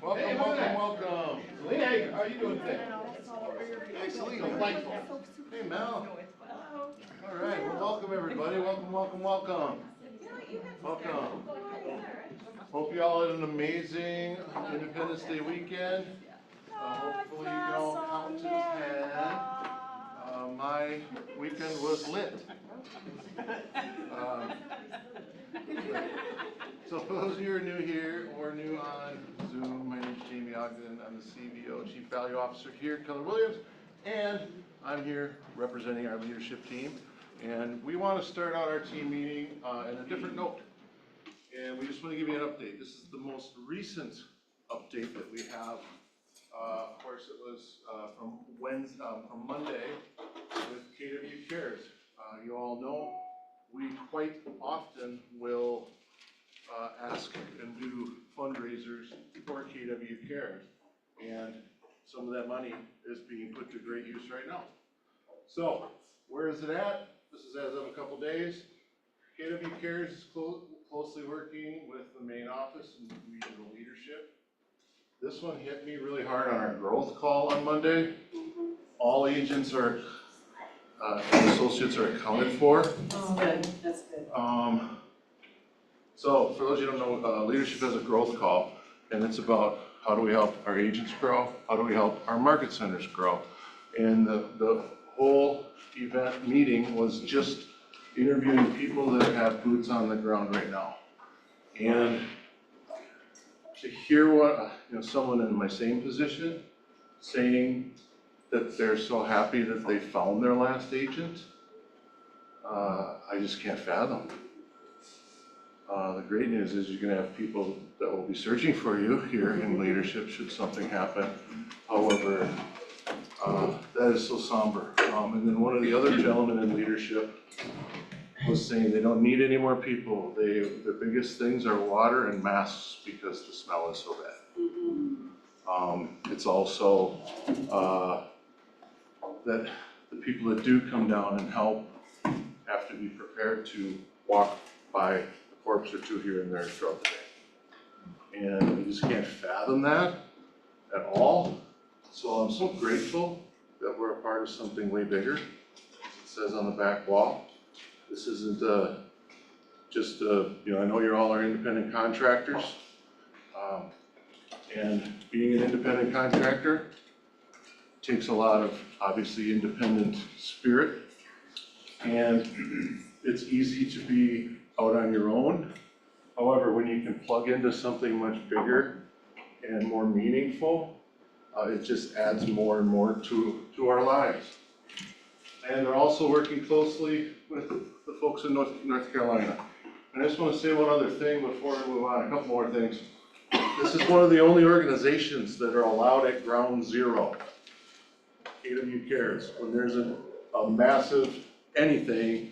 Welcome. Selena, how are you doing today? Hey, Selena, delightful. Hey, Mel. All right, well, welcome everybody. Welcome. Hope you all had an amazing Independence Day weekend. Hopefully you can all count to 10. My weekend was lit. So for those of you who are new here or new on Zoom, my name is Jamie Ogden. I'm the CVO, Chief Value Officer here at Keller Williams, and I'm here representing our leadership team. And we want to start out our team meeting in a different note. And we just want to give you an update. This is the most recent update that we have. Of course, it was from Monday with KW Cares. You all know we quite often will ask and do fundraisers for KW Cares, and some of that money is being put to great use right now. So, where is it at? This is as of a couple days. KW Cares is closely working with the main office and regional leadership. This one hit me really hard on our growth call on Monday. All agents are and associates are accounted for. Oh, good. That's good. So for those of you who don't know, leadership has a growth call, and it's about how do we help our agents grow, how do we help our market centers grow. And the whole event meeting was just interviewing people that have boots on the ground right now. And to hear what someone in my same position saying that they're so happy that they found their last agent, I just can't fathom. The great news is you're going to have people that will be searching for you here in leadership should something happen. However, that is so somber. And then one of the other gentlemen in leadership was saying they don't need any more people. The biggest things are water and masks because the smell is so bad. It's also that the people that do come down and help have to be prepared to walk by a corpse or two here and there throughout the day. And we just can't fathom that at all. So I'm so grateful that we're a part of something way bigger. As it says on the back wall, this isn't just, I know you're all our independent contractors. And being an independent contractor takes a lot of, obviously, independent spirit. And it's easy to be out on your own. However, when you can plug into something much bigger and more meaningful, it just adds more and more to our lives. And they're also working closely with the folks in North Carolina. And I just want to say one other thing before we move on, a couple more things. This is one of the only organizations that are allowed at ground zero. KW Cares. When there's a massive anything,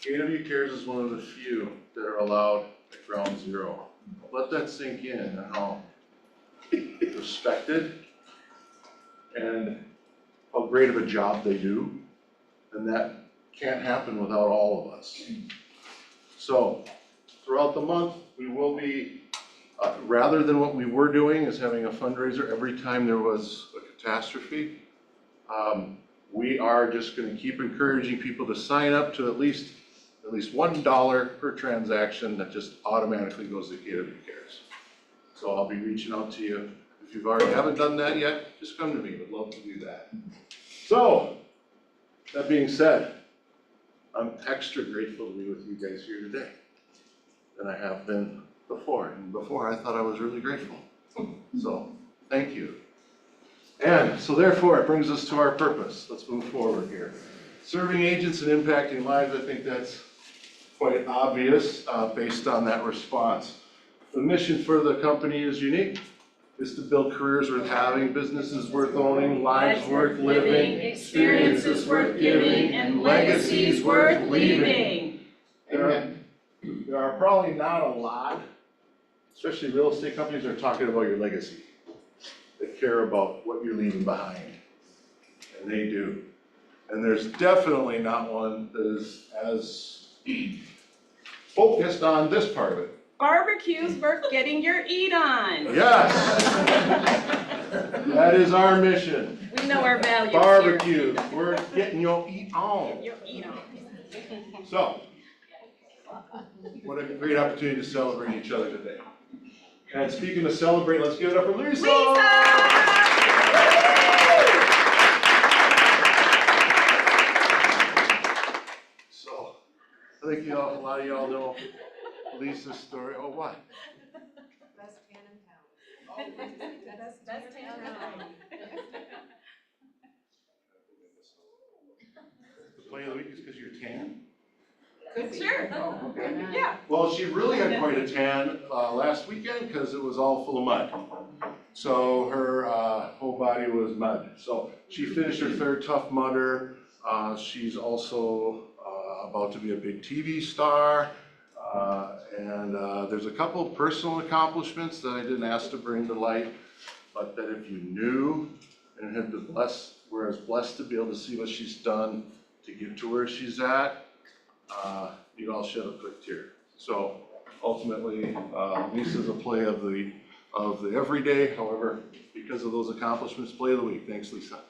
KW Cares is one of the few that are allowed at ground zero. Let that sink in and how respected and how great of a job they do. And that can't happen without all of us. So throughout the month, we will be, rather than what we were doing is having a fundraiser every time there was a catastrophe, we are just going to keep encouraging people to sign up to at least $1 per transaction that just automatically goes to KW Cares. So I'll be reaching out to you. If you haven't done that yet, just come to me. Would love to do that. So, that being said, I'm extra grateful to be with you guys here today than I have been before. And before I thought I was really grateful. So, thank you. And so therefore, it brings us to our purpose. Let's move forward here. Serving agents and impacting lives, I think that's quite obvious based on that response. The mission for the company is unique. It's to build careers worth having, businesses worth owning, lives worth living, experiences worth giving, and legacies worth leaving. There are probably not a lot, especially real estate companies, that are talking about your legacy. They care about what you're leaving behind, and they do. And there's definitely not one that is as focused on this part of it. Barbecues worth getting your eat on. Yes. That is our mission. We know our values Barbecue. We're getting your eat on. here. You know. So, what a great opportunity to celebrate each other today. And speaking of celebrate, let's give it up for Lisa. So, I think a lot of y'all know Lisa's story. Oh, what? Best tan in town. Best tan in town. The play of the week is because you're tan? Sure. Oh, okay. Yeah. Well, she really had quite a tan last weekend because it was all full of mud. So her whole body was mud. So she finished her third Tough Mudder. She's also about to be a big TV star. And there's a couple of personal accomplishments that I didn't ask to bring to light, but that if you knew and had been blessed, were as blessed to be able to see what she's done to get to where she's at, you'd all shed a quick tear. So ultimately, Lisa's a play of the everyday. However, because of those accomplishments, play of the week. Thanks, Lisa.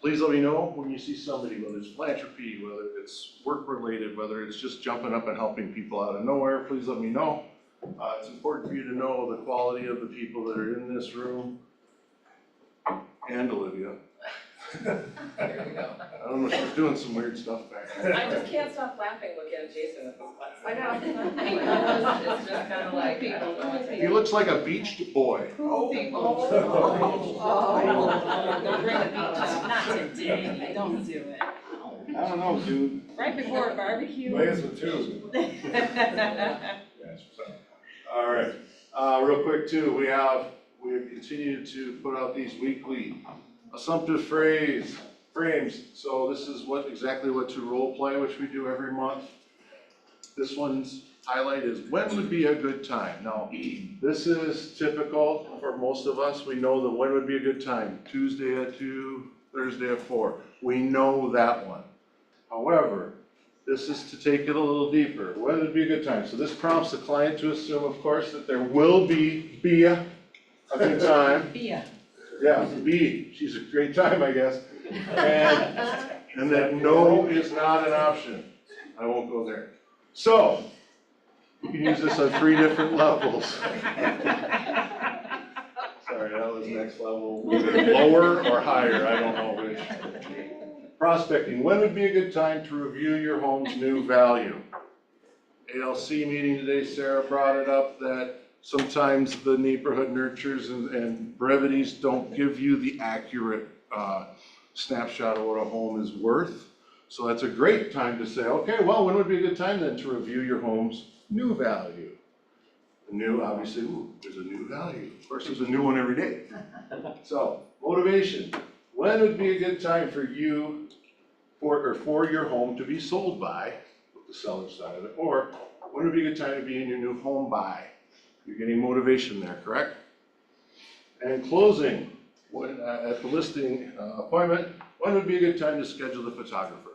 Please let me know when you see somebody, whether it's philanthropy, whether it's work-related, whether it's just jumping up and helping people out of nowhere, please let me know. It's important for you to know the quality of the people that are in this room. And Olivia. I don't know, she's doing some weird stuff back there. I just can't stop laughing looking at Jason with his glasses. I know. It's just kind of like, I don't know what to He do. looks like a beached boy. Don't bring the beach up. Not today. Don't do it. I don't know, dude. Right before a barbecue. Lay us with two. All right, real quick too, we have continued to put out these weekly assumptive frames. So this is exactly what to role play, which we do every month. This one's highlight is when would be a good time. Now, this is typical for most of us. We know that when would be a good time. Tuesday at 2, Thursday at 4. We know that one. However, this is to take it a little deeper. When would be a good time? So this prompts the client to assume, of course, that there will be a good time. Yeah, B, she's a great time, I guess. And that no is not an option. I won't go there. So, you can use this on 3 different levels. Sorry, that was next level. Lower or higher, I don't know which. Prospecting, when would be a good time to review your home's new value? ALC meeting today, Sarah brought it up that sometimes the neighborhood nurtures and brevities don't give you the accurate snapshot of what a home is worth. So that's a great time to say, okay, well, when would be a good time then to review your home's new value? The new, obviously, there's a new value. Of course, there's a new one every day. So, motivation. When would be a good time for you for your home to be sold by, with the seller side of it, or when would be a good time to be in your new home buy? You're getting motivation there, correct? And closing, when, at the listing appointment, when would be a good time to schedule the photographer?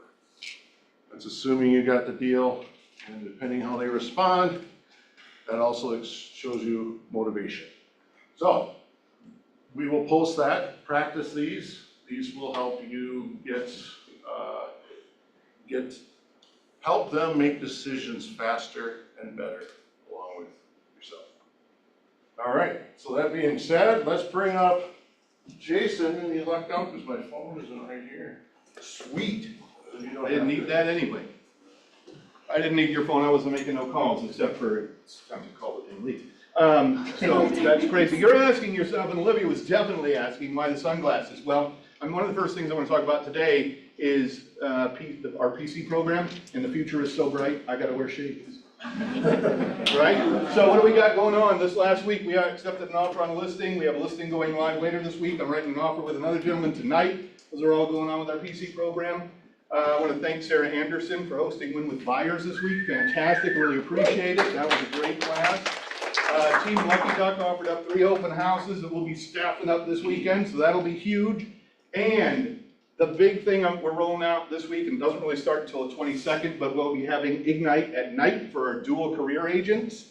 That's assuming you got the deal, and depending how they respond, that also shows you motivation. So, we will post that, practice these. These will help you help them make decisions faster and better along with yourself. All right, so that being said, let's bring up Jason, and he lucked out because my phone isn't right here. Sweet. I didn't need that anyway. I didn't need your phone, I wasn't making no calls except for, it's time to call it and leave. So that's crazy. You're asking yourself, and Olivia was definitely asking, why the sunglasses? Well, one of the first things I want to talk about today is our PC program, and the future is so bright, I gotta wear shades. Right? So what do we got going on? This last week, we accepted an offer on a listing. We have a listing going live later this week. I'm writing an offer with another gentleman tonight. Those are all going on with our PC program. I want to thank Sarah Anderson for hosting Win with Buyers this week. Fantastic, really appreciate it. That was a great class. Team Lucky Duck offered up 3 open houses that we'll be staffing up this weekend, so that'll be huge. And The big thing we're rolling out this week, and doesn't really start until the 22nd, but we'll be having Ignite at night for our dual career agents.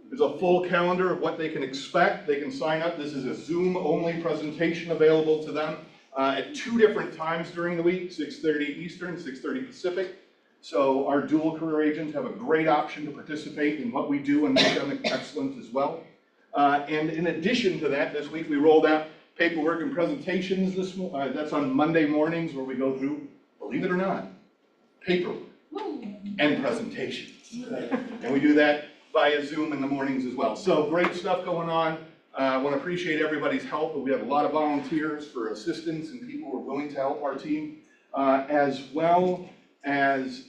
There's a full calendar of what they can expect. They can sign up. This is a Zoom-only presentation available to them at 2 different times during the week, 6:30 Eastern, 6:30 Pacific. So our dual career agents have a great option to participate in what we do and make them excellent as well. And in addition to that, this week we rolled out paperwork and presentations that's on Monday mornings where we go through, believe it or not, paperwork and presentations. And we do that via Zoom in the mornings as well. So great stuff going on. I want to appreciate everybody's help. We have a lot of volunteers for assistance and people who are willing to help our team, as well as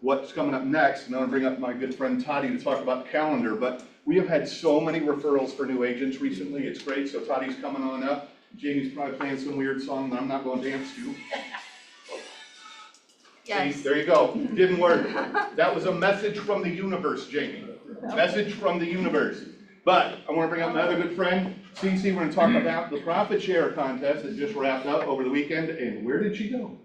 what's coming up next. And I want to bring up my good friend Toddy to talk about the calendar, but we have had so many referrals for new agents recently. It's great. So Toddy's coming on up. Jamie's probably playing some weird song that I'm not going to dance to. Yes. See, there you go. Didn't work. That was a message from the universe, Jamie. Message from the universe. But I want to bring up my other good friend, Cece. We're going to talk about the profit share contest that just wrapped up over the weekend. And where did she go?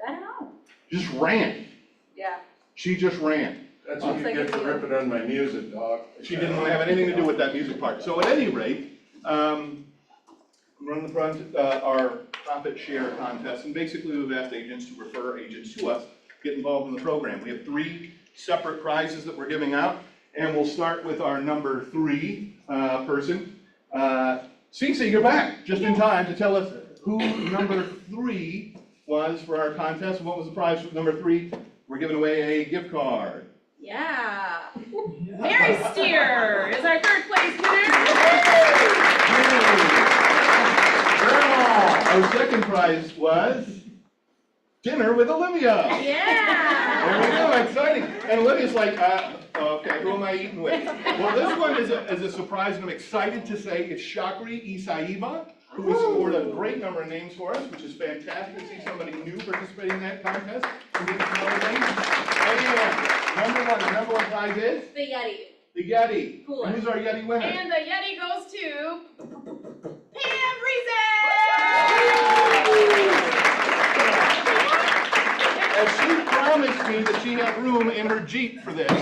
I don't know. Just ran. Yeah. She just ran. That's what you get for ripping on my music, dog. She didn't want to have anything to do with that music part. So at any rate, I'm running the front, our profit share contest. And basically we've asked agents to refer agents to us, get involved in the program. We have 3 separate prizes that we're giving out. And we'll start with our number 3 person. Cece, you're back just in time to tell us who number 3 was for our contest. And what was the prize for number 3? We're giving away a gift card. Yeah. Mary Steer is our 3rd place winner. Our second prize was dinner with Olivia. Yeah. There we go, exciting. And Olivia's like, okay, who am I eating with? Well, this one is a surprise, and I'm excited to say it's Shakri Isaiva, who has scored a great number of names for us, which is fantastic to see somebody new participating in that contest. And getting to know names. And the number one prize is? The Yeti. The Yeti. Cool. And who's our Yeti winner? And the Yeti goes to Pam Reason. And she promised me that she had room in her Jeep for this.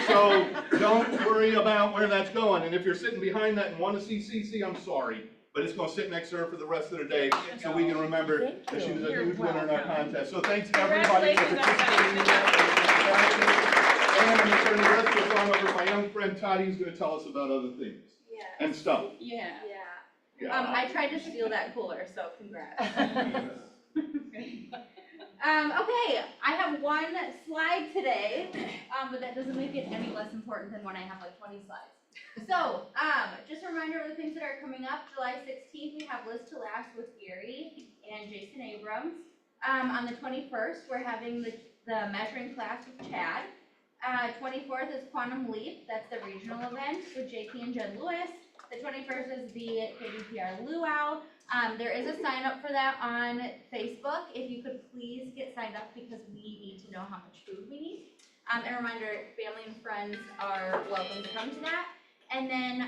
So don't worry about where that's going. And if you're sitting behind that and want to see CC, I'm sorry. But it's going to sit next to her for the rest of the day so we can remember that she was a huge winner in our contest. So thanks to everybody for participating in that. And I'm going to turn the rest of the song over to my young friend Toddy, who's going to tell us about other things and stuff. Yeah. Yeah. I tried to steal that cooler, so congrats. Okay, I have 1 slide today, but that doesn't make it any less important than when I have like 20 slides. So, just a reminder of the things that are coming up. July 16th, we have Liz to Last with Gary and Jason Abrams. On the 21st, we're having the measuring class with Chad. 24th is Quantum Leap. That's the regional event with JP and Jen Lewis. The 21st is the KBPR Luau. There is a sign up for that on Facebook. If you could please get signed up because we need to know how much food we need. And a reminder, family and friends are welcome to come to that. And then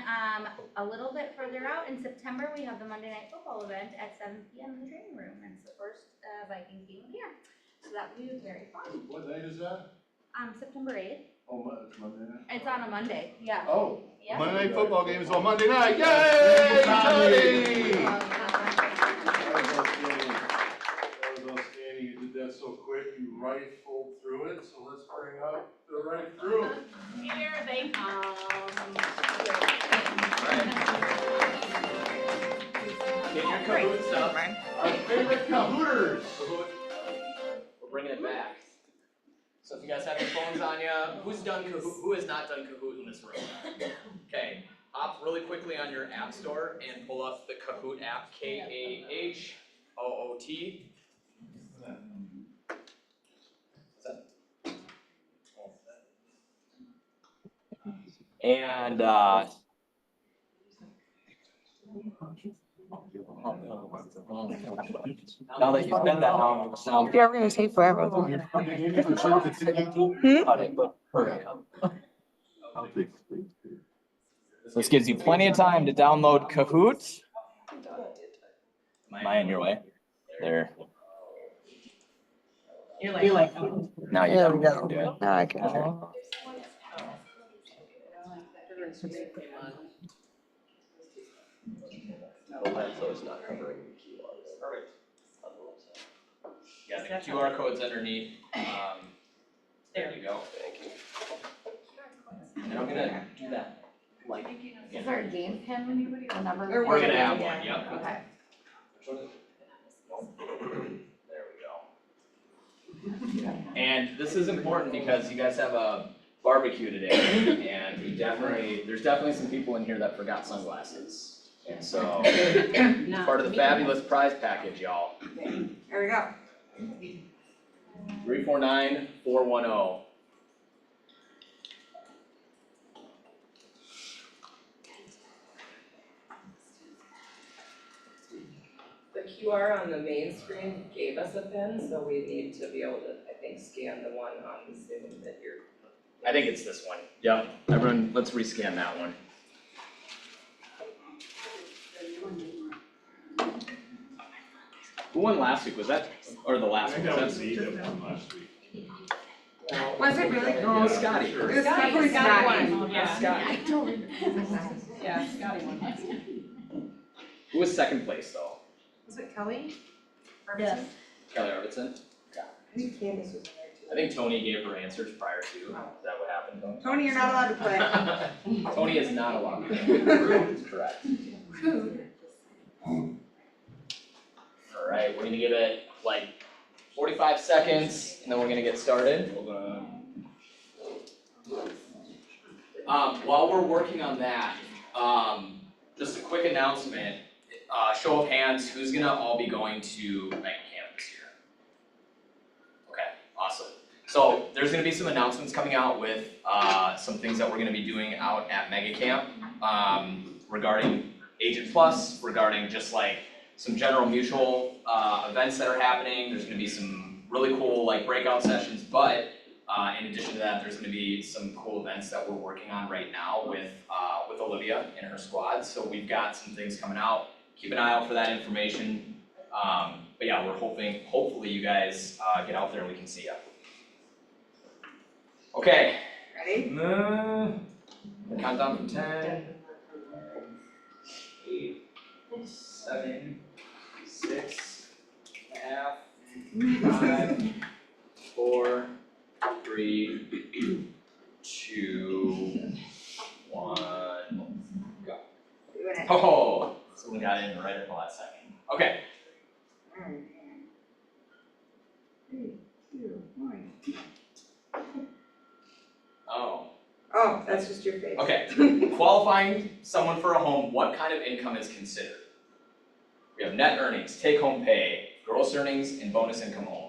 a little bit further out in September, we have the Monday Night Football event at 7 p.m. in the training room. And it's the first Viking game of the year. So that will be very fun. What night is that? September 8th. Oh, it's Monday night? It's on a Monday, yeah. Oh. Yeah. Monday Night Football game is on Monday night. Yay, Toddy! That was outstanding. You did that so quick. You rifled through it. So let's bring up the right through. Here they come. Get your cahoots up. Our favorite Cahooters. We're bringing it back. So if you guys have your phones on you, who has not done Kahoot in this room? Okay, hop really quickly on your app store and pull up the Kahoot app, Kahoot. And now that you've done that, now sound. Yeah, we're gonna take forever. This gives you plenty of time to download Kahoot. Am I in your way? There. You're like, oh. Now you There we can go. do it. Now I can hear. So it's not covering the QR. Perfect. Yeah, the QR code's underneath, there you go. Thank you. And I'm gonna do that, like, Is there a game pin anybody, the number? we're gonna have one, yep. Okay. There we go. And this is important because you guys have a barbecue today, and there's definitely some people in here that forgot sunglasses. And so, it's part of the fabulous prize package, y'all. There we go. 349410. The QR on the main screen gave us a pin, so we need to be able to, I think, scan the one on Zoom that you're. I think it's this one. Yep. Everyone, let's rescan that one. Who won last week? Was that, or the last week? last week. Was it really? No, Scotty. It was definitely Scotty. Yeah, Scotty. Yeah, Scotty won. Who was second place though? Was it Kelly? Yes. Kelly Arvidsson? I think Candace was in there too. I think Tony gave her answers prior to. Is that what happened, Tony? Tony, you're not allowed to play. Tony is not allowed to play. That's correct. Alright, we're gonna give it like 45 seconds and then we're gonna get started. While we're working on that, just a quick announcement. Show of hands, who's gonna all be going to Mega Camp this year? Okay, awesome. So there's gonna be some announcements coming out with some things that we're gonna be doing out at Mega Camp regarding Agent Plus, regarding just like some general mutual events that are happening. There's gonna be some really cool like breakout sessions, but in addition to that, there's gonna be some cool events that we're working on right now with Olivia and her squad. So we've got some things coming out. Keep an eye out for that information. But yeah, we're hopefully you guys get out there and we can see you. Okay. Ready? Countdown from 10, 8, 7, 6, 5, 4, 3, 2, 1, go. Oh, someone got in right at the last second. Okay. Oh. Oh, that's just your face. Okay. Qualifying someone for a home, what kind of income is considered? We have net earnings, take-home pay, gross earnings, and bonus income only.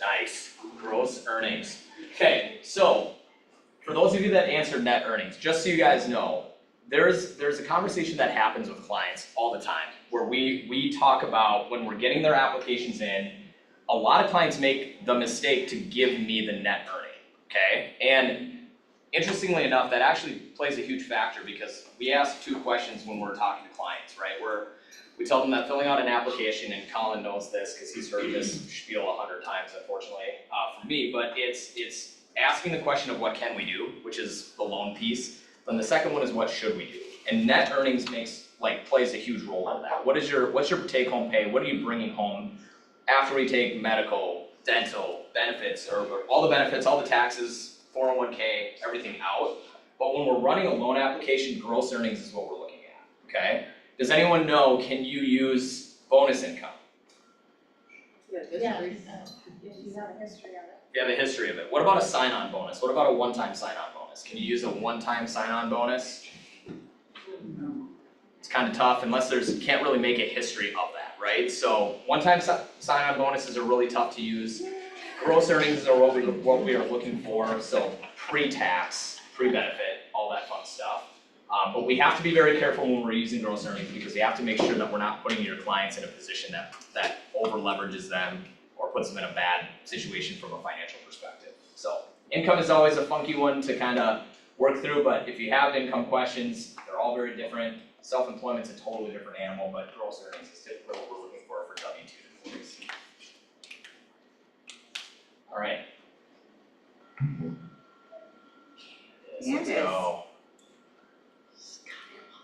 Nice, gross earnings. Okay, so for those of you that answered net earnings, just so you guys know, there's a conversation that happens with clients all the time where we talk about when we're getting their applications in, a lot of clients make the mistake to give me the net earning, okay? And interestingly enough, that actually plays a huge factor because we ask two questions when we're talking to clients, right? We tell them that filling out an application, and Colin knows this because he's heard this spiel 100 times, unfortunately, from me, but it's asking the question of what can we do, which is the loan piece. Then the second one is what should we do? And net earnings plays a huge role in that. What's your take-home pay? What are you bringing home after we take medical, dental, benefits, or all the benefits, all the taxes, 401k, everything out? But when we're running a loan application, gross earnings is what we're looking at, okay? Does anyone know, can you use bonus income? Yeah, if you have a history of it. You have a history of it. What about a sign-on bonus? What about a one-time sign-on bonus? Can you use a one-time sign-on bonus? It's kind of tough unless can't really make a history of that, right? So one-time sign-on bonuses are really tough to use. Gross earnings are what we are looking for, so pre-tax, pre-benefit, all that fun stuff. But we have to be very careful when we're using gross earnings because we have to make sure that we're not putting your clients in a position that over leverages them or puts them in a bad situation from a financial perspective. So income is always a funky one to kind of work through, but if you have income questions, they're all very different. Self-employment's a totally different animal, but gross earnings is typically what we're looking for W-2 employees. All right. Let's go.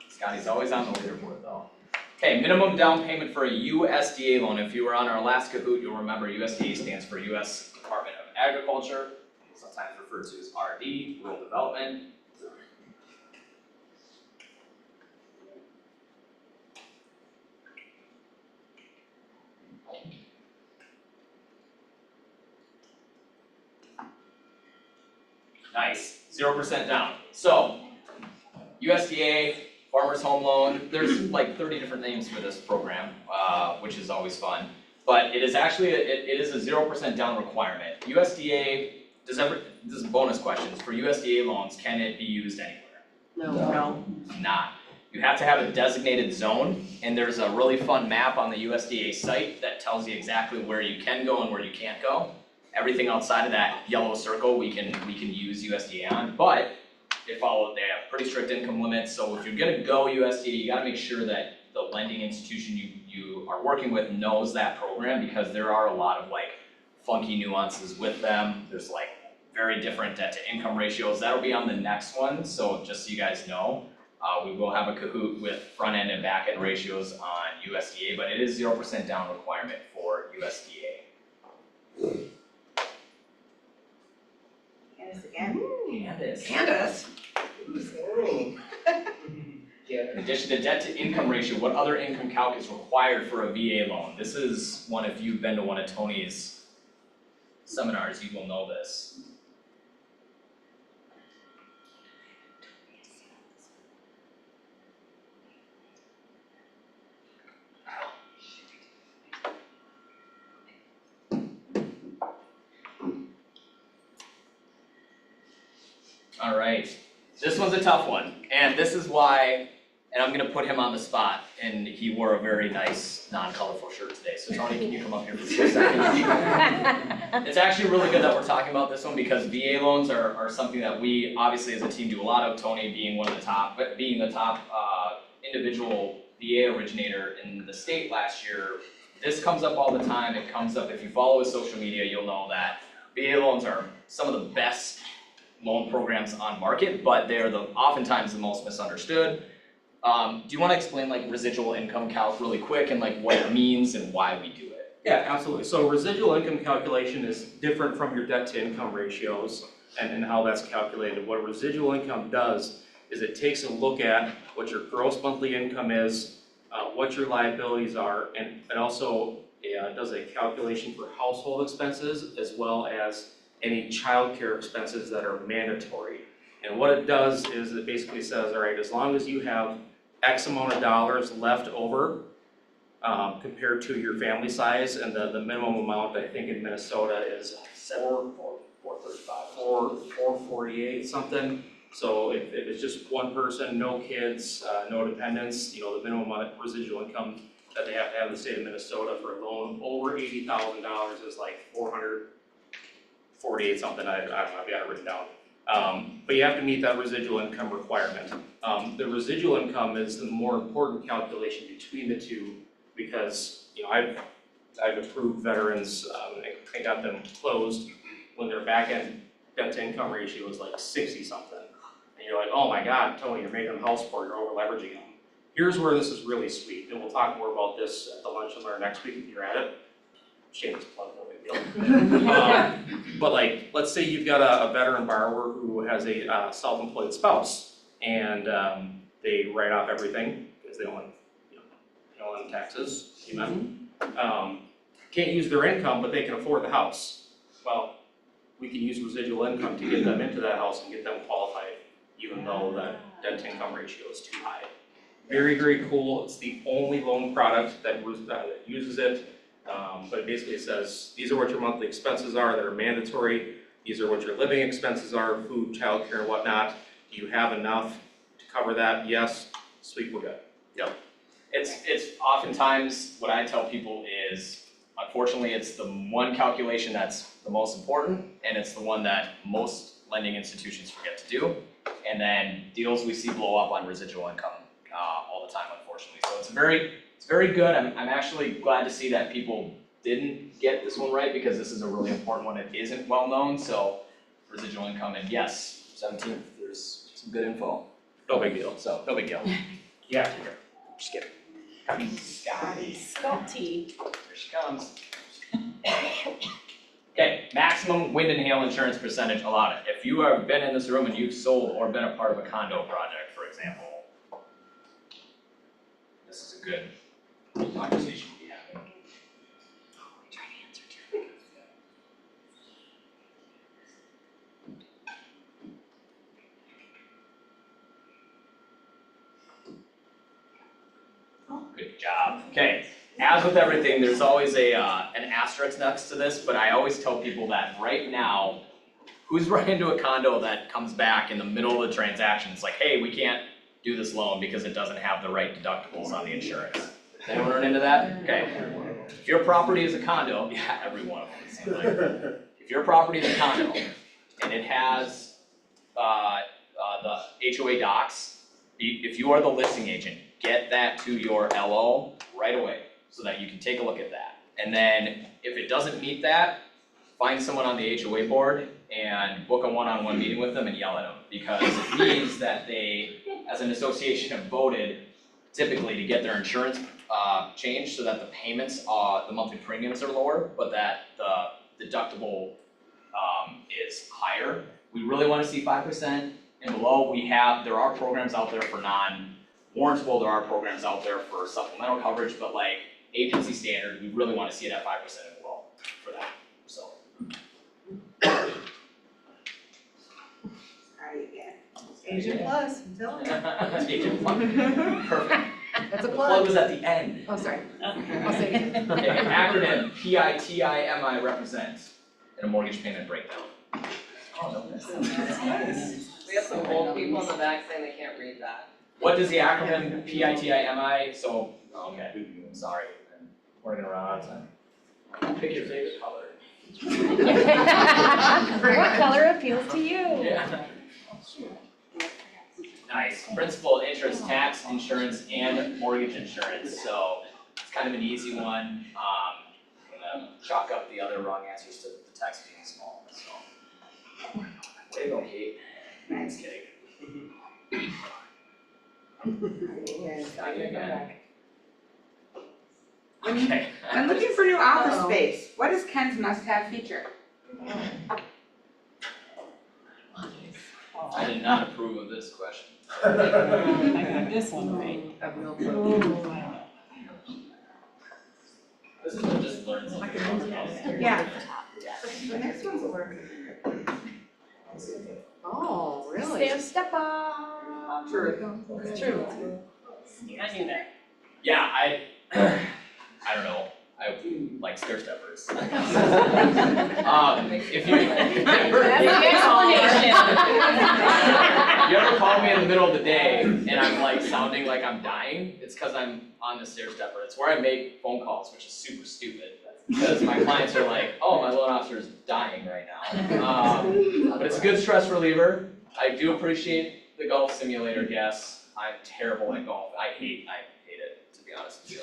Scotty's always on the leaderboard though. Okay, minimum down payment for a USDA loan. If you were on our last Kahoot, you'll remember USDA stands for US Department of Agriculture, sometimes referred to as RD, Rural Development. Nice, 0% down. So, USDA, Farmers Home Loan, there's like 30 different names for this program, which is always fun. But it is actually, it is a 0% down requirement. USDA, this is bonus questions, for USDA loans, can it be used anywhere? No. Not. You have to have a designated zone, and there's a really fun map on the USDA site that tells you exactly where you can go and where you can't go. Everything outside of that yellow circle we can use USDA on, but they have pretty strict income limits, so if you're gonna go USDA, you gotta make sure that the lending institution you are working with knows that program, because there are a lot of like funky nuances with them. There's like very different debt to income ratios. That'll be on the next one, so just so you guys know, we will have a Kahoot with front end and back end ratios on USDA, but it is 0% down requirement for USDA. Candace again. Candace. Candace. In addition to debt to income ratio, what other income calc is required for a VA loan? This is one, if you've been to one of Tony's seminars, you will know this. All right, this one's a tough one, and this is why, and I'm gonna put him on the spot, and he wore a very nice, non-colorful shirt today, so Tony, can you come up here for 2 seconds? It's actually really good that we're talking about this one, because VA loans are something that we, obviously as a team, do a lot of, Tony being one of the top, but being the top individual VA originator in the state last year. This comes up all the time. It comes up, if you follow his social media, you'll know that VA loans are some of the best loan programs on market, but they're oftentimes the most misunderstood. Do you want to explain like residual income calc really quick and like what it means and why we do it? Yeah, absolutely. So residual income calculation is different from your debt to income ratios and how that's calculated. What residual income does is it takes a look at what your gross monthly income is, what your liabilities are, and it also does a calculation for household expenses as well as any childcare expenses that are mandatory. And what it does is it basically says, all right, as long as you have X amount of dollars left over compared to your family size, and the minimum amount, I think in Minnesota is $448 something. So if it's just one person, no kids, no dependents, you know, the minimum amount of residual income that they have to have in the state of Minnesota for a loan over $80,000 is like $448 something, I don't know, I've got it written down. But you have to meet that residual income requirement. The residual income is the more important calculation between the two, because, you know, I've approved veterans, and got them closed when their back end debt to income ratio was like 60 something. And you're like, oh my God, Tony, you're making them house poor, you're over leveraging them. Here's where this is really sweet, and we'll talk more about this at the lunch and learn next week if you're at it. Shameless plug, no big deal. But like, let's say you've got a veteran borrower who has a self-employed spouse, and they write off everything because they don't want, taxes, can't use their income, but they can afford the house. Well, we can use residual income to get them into that house and get them qualified, even though that debt to income ratio is too high. Very, very cool. It's the only loan product that uses it. But it basically says, these are what your monthly expenses are that are mandatory. These are what your living expenses are, food, childcare, and whatnot. Do you have enough to cover that? Yes. Sweet, we're good. Yep. It's oftentimes, what I tell people is, unfortunately, it's the one calculation that's the most important, and it's the one that most lending institutions forget to do. And then deals we see blow up on residual income all the time, unfortunately. So it's very good. I'm actually glad to see that people didn't get this one right, because this is a really important one. It isn't well known, so residual income, and yes, 17th, there's some good info. No big deal. So, no big deal. Yeah. Just kidding. Scotty. Scotty. Here she comes. Okay, maximum wind and hail insurance percentage allowed. If you have been in this room and you've sold or been a part of a condo project, for example, this is a good conversation to be having. Good job. Okay, as with everything, there's always an asterisk next to this, but I always tell people that right now, who's run into a condo that comes back in the middle of the transaction? It's like, hey, we can't do this loan because it doesn't have the right deductibles on the insurance. Anyone run into that? Okay. If your property is a condo, yeah, every one of them, it seems like. If your property is a condo and it has the HOA docs, if you are the listing agent, get that to your LO right away so that you can take a look at that. And then if it doesn't meet that, find someone on the HOA board and book a one-on-one meeting with them and yell at them, because it means that they, as an association, have voted typically to get their insurance changed so that the payments, the monthly premiums are lower, but that the deductible is higher. We really wanna see 5% and below. There are programs out there for non-warrantable, there are programs out there for supplemental coverage, but like agency standard, we really wanna see it at 5% and below for that, so. Agent Plus, I'm telling you. Agent Plus. Perfect. That's a The plug was at the end. Oh, sorry. I'll say it. Okay, acronym PITIMI represents in a mortgage payment breakdown. Oh, no. We have some old people in the back saying they can't read that. What does the acronym PITIMI, so, okay, sorry, we're gonna run out of time. Pick your favorite color. What color appeals to you? Yeah. Nice, principal, interest, tax, insurance, and mortgage insurance, so it's kind of an easy one. I'm gonna chalk up the other wrong answers to the text being small, so. Way to go, Kate. Just kidding. Okay. I'm looking for new office space. What is Ken's must-have feature? I did not approve of this question. I got this one right. This is what just learns. Yeah. The next one's work. Oh, really? Step up. True. It's true. I knew that. Yeah, I don't know, I like stair steppers. If you ever call me in the middle of the day and I'm like sounding like I'm dying, it's because I'm on the stair stepper. It's where I make phone calls, which is super stupid, because my clients are like, oh, my loan officer is dying right now. But it's a good stress reliever. I do appreciate the golf simulator guests. I'm terrible at golf. I hate it, to be honest with you.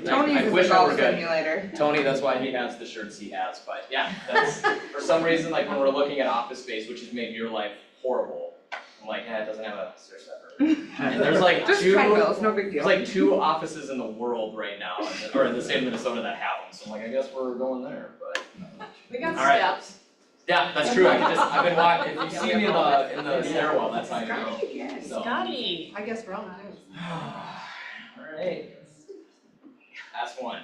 Tony's I is wish a I were golf good. simulator. Tony, that's why he has the shirts he has, but yeah, that's, for some reason, like when we're looking at office space, which has made your life horrible, I'm like, it doesn't have a stair stepper. And there's like Just two, treadmills, no big deal. there's like 2 offices in the world right now, or in the state of Minnesota that have them, so I'm like, I guess we're going there, but. We got All right. steps. Yeah, that's true, I've been walking, if you see me in the stairwell, that's how you know. Scotty, yes. So. Scotty. I guess wrong too. Alright. Last one.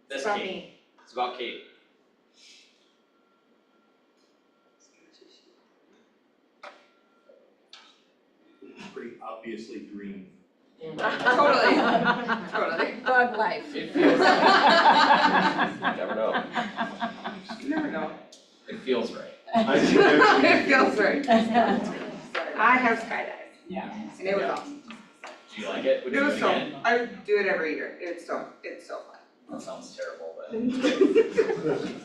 This From Kate, me. it's about Kate. Pretty obviously green. Totally. Totally. Bug life. It feels, Never know. You never know. it feels right. It feels right. I have skydived. Yeah. And it was awesome. Do you like it? Would It you do was it so, again? I do it every year. It's so fun. That sounds terrible, but.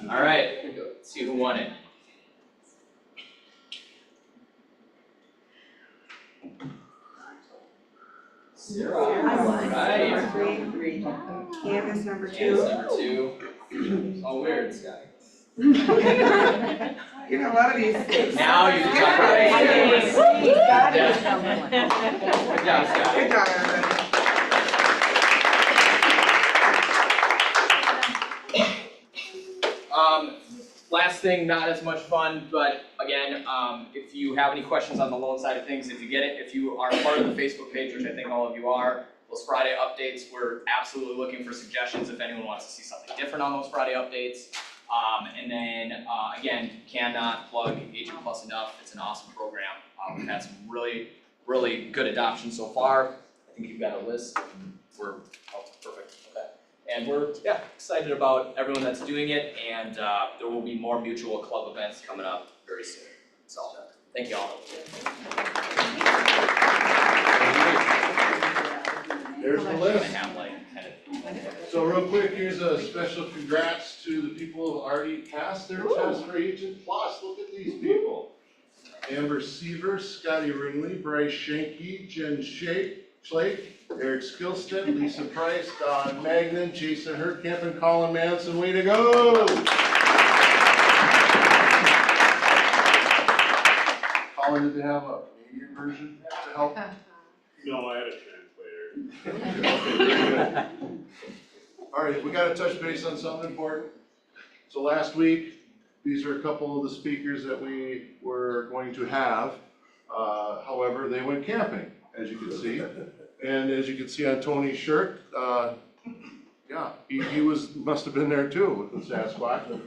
All right, let's see who won it. Sarah, all right. Number three. Canvas number Chance two. number 2. It's all weird, Scott. You know, a lot of these things. Now you can talk about it. You got it. Good job, Scott. Good job, everybody. Last thing, not as much fun, but again, if you have any questions on the loan side of things, if you get it, if you are part of the Facebook page, which I think all of you are, those Friday updates, we're absolutely looking for suggestions if anyone wants to see something different on those Friday updates. And then, again, cannot plug Agent Plus enough. It's an awesome program. We've had some really, really good adoption so far. I think you've got a list. We're perfect. Okay. And we're excited about everyone that's doing it, and there will be more mutual club events coming up very soon. So, thank you all. There's the I'm list. gonna have like kind of. So real quick, here's a special congrats to the people who already passed their test for Agent Plus. Look at these people. Amber Seaver, Scotty Ringley, Bryce Schenke, Jen Schlake, Eric Skilston, Lisa Price, Don Magnan, Jason Herkamp, and Colin Manson. Way to go! Colin, did they have a Canadian version to help? No, I had a translator. All right, we gotta touch base on something important. So last week, these are a couple of the speakers that we were going to have. However, they went camping, as you can see. And as you can see on Tony's shirt, yeah, he must have been there too with the Sasquatch.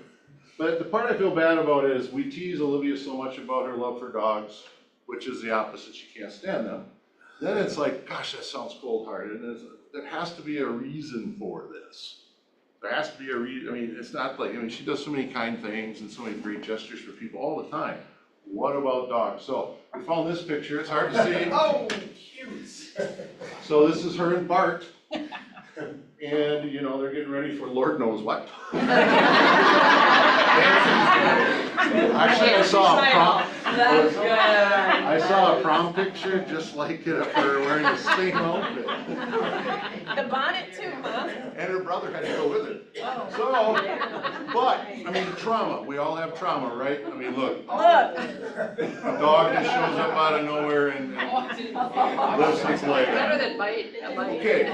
But the part I feel bad about is we tease Olivia so much about her love for dogs, which is the opposite, she can't stand them. Then it's like, gosh, that sounds cold-hearted, and there has to be a reason for this. There has to be a reason. I mean, it's not like, she does so many kind things and so many great gestures for people all the time. What about dogs? So, we found this picture, it's hard to see. Oh, cute. So this is her and Bart, and they're getting ready for Lord knows what. Actually, I saw a prom. That's good. I saw a prom picture just like it of her wearing the same outfit. The bonnet too, huh? And her brother had to go with her. Oh. So, but, trauma. We all have trauma, right? Look. Look. A dog just shows up out of nowhere and lives its life. Better than bite, a bite. Okay,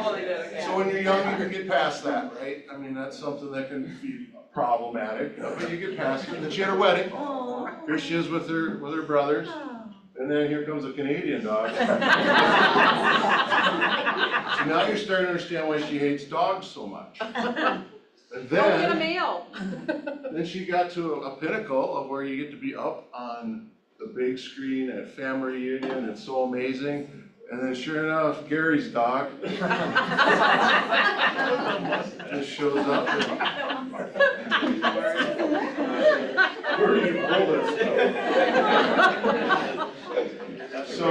so when you're young, you can get past that, right? That's something that can be problematic, but you get past it. And then she had her wedding. Here she is with her brothers. And then here comes a Canadian dog. So now you're starting to understand why she hates dogs so much. And Don't get a male. then she got to a pinnacle of where you get to be up on the big screen at family reunion. It's so amazing. And then sure enough, Gary's dog just shows up. Where do you pull this stuff? So.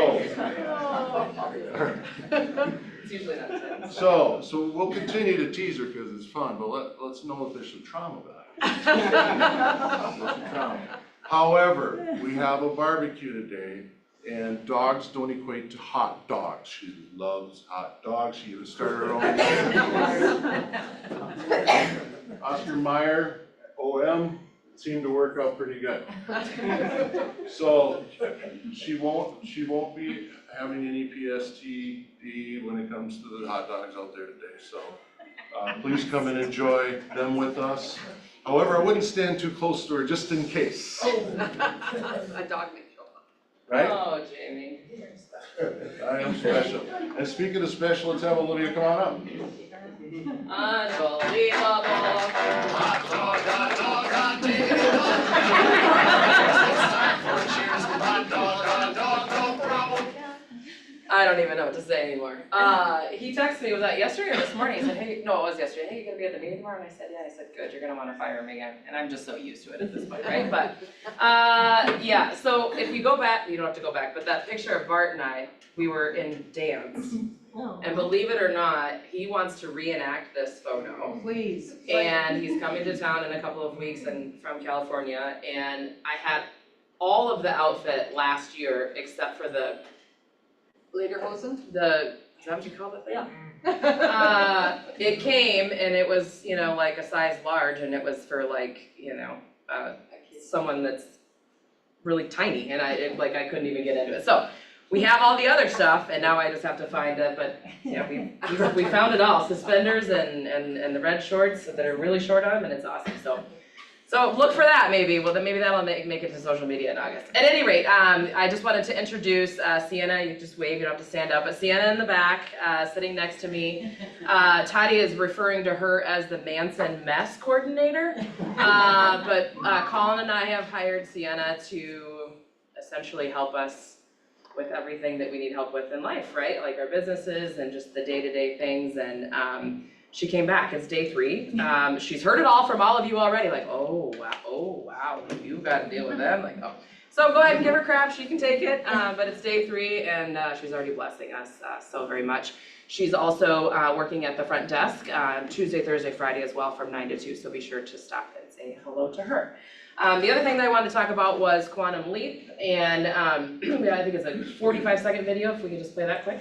It's usually not ten. So we'll continue to tease her because it's fun, but let's know if there's some trauma behind it. However, we have a barbecue today, and dogs don't equate to hot dogs. She loves hot dogs. She even started her own. Oscar Mayer, OM, seemed to work out pretty good. So she won't be having any PSTD when it comes to the hot dogs out there today. So please come and enjoy them with us. However, I wouldn't stand too close to her just in case. A dog may show up. Right? Oh, Jamie. I am special. And speaking of special, let's have Olivia come on up. Unbelievable. Hot dog, hot dog, hot dog, no problem. I don't even know what to say anymore. He texted me, was that yesterday or this morning? He said, hey, no, it was yesterday. Hey, you gonna be at the meeting tomorrow? And I said, yeah. I said, good, you're gonna wanna fire him again. And I'm just so used to it at this point, right? But, so if you go back, you don't have to go back, but that picture of Bart and I, we were in dance. And believe it or not, he wants to reenact this photo. Please. And he's coming to town in a couple of weeks and from California, and I had all of the outfit last year except for the, Lederhosen? is that what you call the thing? Yeah. It came and it was, like a size large, and it was for like, someone that's really tiny, and I couldn't even get into it. So we have all the other stuff, and now I just have to find it, but yeah, we found it all, suspenders and the red shorts that are really short on, and it's awesome, so look for that maybe, well then maybe that'll make it to social media in August. At any rate, I just wanted to introduce Sienna. You just wave, you don't have to stand up, but Sienna in the back, sitting next to me. Tati is referring to her as the Manson mess coordinator, but Colin and I have hired Sienna to essentially help us with everything that we need help with in life, right? Like our businesses and just the day-to-day things, and she came back, it's day 3. She's heard it all from all of you already, like, oh wow, you gotta deal with them, like, oh. So go ahead and give her crap, she can take it, but it's day 3 and she's already blessing us so very much. She's also working at the front desk Tuesday, Thursday, Friday as well from 9 to 2, so be sure to stop and say hello to her. The other thing that I wanted to talk about was Quantum Leap, and I think it's a 45-second video, if we could just play that quick.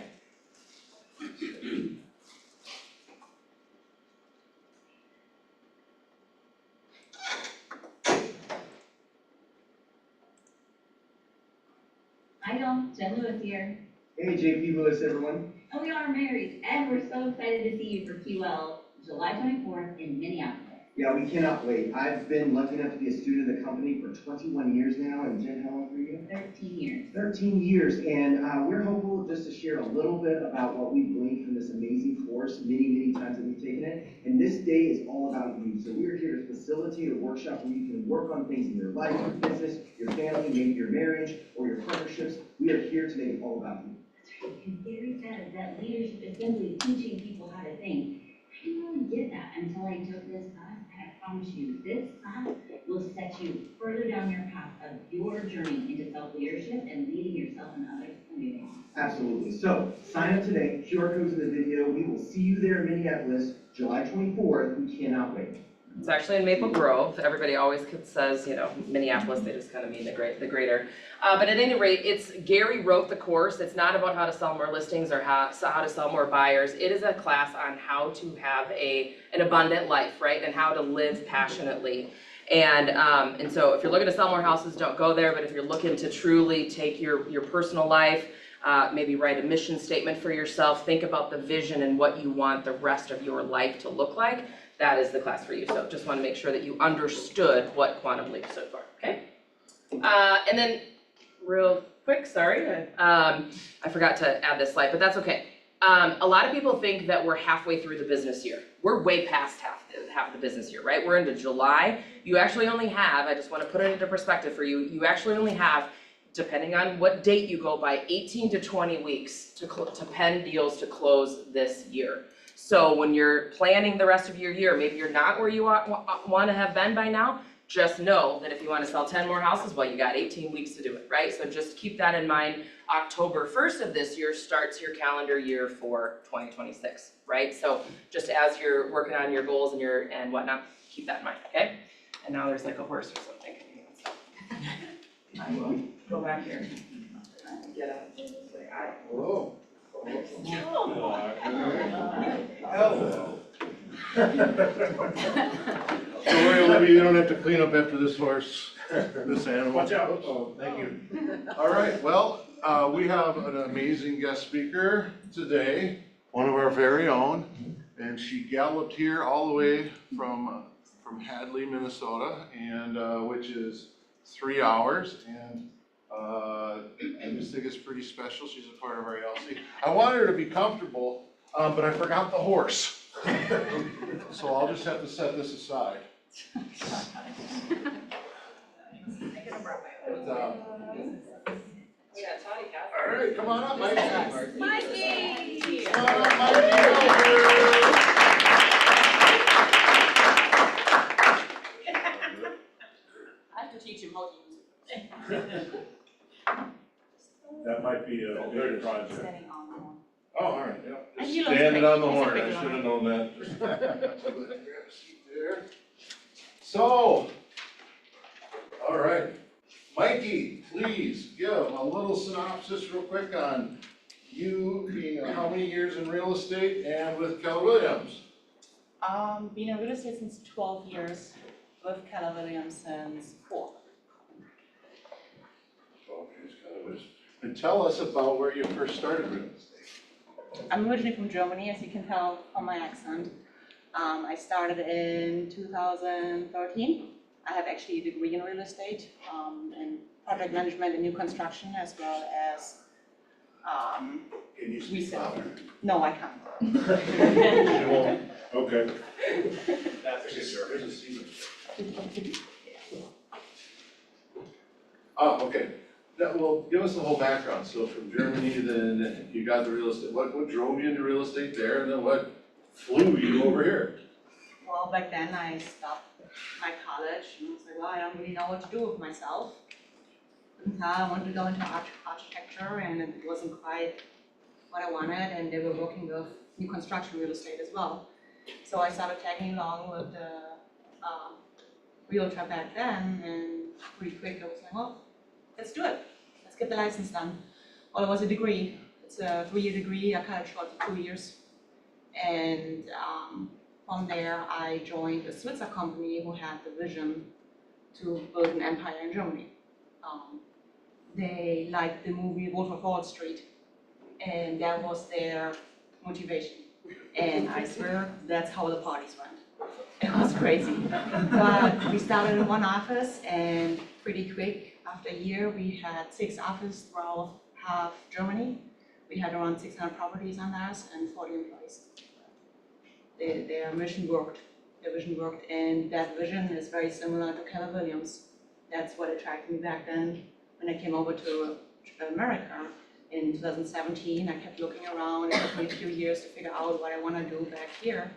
Hi y'all, Jen Lewis here. Hey, JP Lewis, everyone. And we are married, and we're so excited to see you for QL July 24th in Minneapolis. Yeah, we cannot wait. I've been lucky enough to be a student of the company for 21 years now, and Jen, how long for you? 13 years. 13 years, and we're hopeful just to share a little bit about what we've gleaned from this amazing course, many times that we've taken it. And this day is all about you. So we are here to facilitate a workshop where you can work on things in your life, your business, your family, maybe your marriage, or your partnerships. We are here to make it all about you. Because Gary said that leadership is simply teaching people how to think. I didn't really get that until I took this class, and I promise you, this class will set you further down your path of your journey into self-leadership and leading yourself and others. Amazing. Absolutely. So sign up today. QR code's in the video. We will see you there in Minneapolis, July 24th. We cannot wait. It's actually in Maple Grove. Everybody always says, Minneapolis, they just kind of mean the greater. But at any rate, Gary wrote the course. It's not about how to sell more listings or how to sell more buyers. It is a class on how to have an abundant life, right? And how to live passionately. And so if you're looking to sell more houses, don't go there. But if you're looking to truly take your personal life, maybe write a mission statement for yourself, think about the vision and what you want the rest of your life to look like, that is the class for you. So just want to make sure that you understood what Quantum Leap stood for, okay? And then real quick, sorry, I forgot to add this slide, but that's okay. A lot of people think that we're halfway through the business year. We're way past half the business year, right? We're into July. You actually only have, I just want to put it into perspective for you, you actually only have, depending on what date you go by, 18 to 20 weeks to pen deals to close this year. So when you're planning the rest of your year, maybe you're not where you want to have been by now, just know that if you want to sell 10 more houses, well, you got 18 weeks to do it, right? So just keep that in mind. October 1st of this year starts your calendar year for 2026, right? So just as you're working on your goals and whatnot, keep that in mind, okay? And now there's like a horse or something. I will go back here and get up. Hello. Hello. Don't worry, Olivia, you don't have to clean up after this horse, this animal. Watch out. Oh, thank you. All right, well, we have an amazing guest speaker today, one of our very own, and she galloped here all the way from Hadley, Minnesota, and which is 3 hours, and I just think it's pretty special. She's a part of our LC. I wanted her to be comfortable, but I forgot the horse. So I'll just have to set this aside. All right, come on up, Mikey. Mikey! Come on up, Mikey. I have to teach him how to use it. That might be a big project. Oh, all right, yeah. And Just he looks standing great. on the He's a horn, big I guy. should have known that. Grab a seat there. So, all right, Mikey, please give a little synopsis real quick on you being how many years in real estate and with Keller Williams? Been in real estate since 12 years, with Keller Williams since 4. Okay, Keller Williams. And tell us about where you first started real estate. I'm originally from Germany, as you can tell from my accent. I started in 2013. I have actually a degree in real estate, in project management and new construction, as well as, Can you speak resale. louder? No, I can't. You won't? Okay. That's just your. There's a seat. Oh, okay. That, well, give us the whole background. So from Germany, then you got the real estate. What drove you into real estate there, and then what flew you over here? Well, back then I stopped my college and I was like, well, I don't really know what to do with myself. I wanted to go into architecture and it wasn't quite what I wanted, and they were working with new construction real estate as well. So I started tagging along with the realtor back then, and pretty quick I was like, well, let's do it. Let's get the license done. Well, it was a degree. It's a 3-year degree. I cut it short to 2 years. And from there, I joined a Switzer company who had the vision to build an empire in Germany. They liked the movie Wolf of Wall Street, and that was their motivation. And I swear, that's how the parties went. It was crazy. But we started in one office, and pretty quick, after a year, we had 6 offices throughout half Germany. We had around 600 properties on ours and 40 employees. Their mission worked. Their vision worked, and that vision is very similar to Keller Williams. That's what attracted me back then. When I came over to America in 2017, I kept looking around. It took me a few years to figure out what I want to do back here.